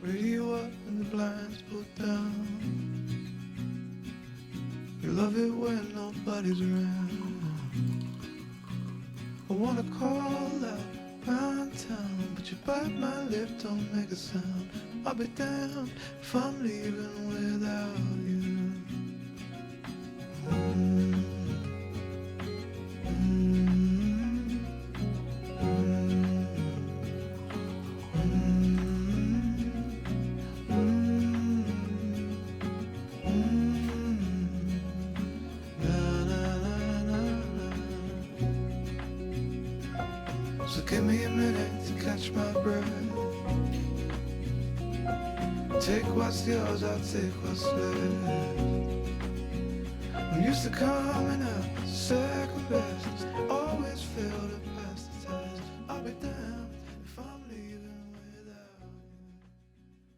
Radio up and the blinds pulled down. You love it when nobody's around. I wanna call out round town, but you bite my lip, don't make a sound. I'll be damned if I'm leaving without you. So give me a minute to catch my breath. Take what's yours, I'll take what's left. I'm used to coming up second best. Always fail to pass the test. I'll be down.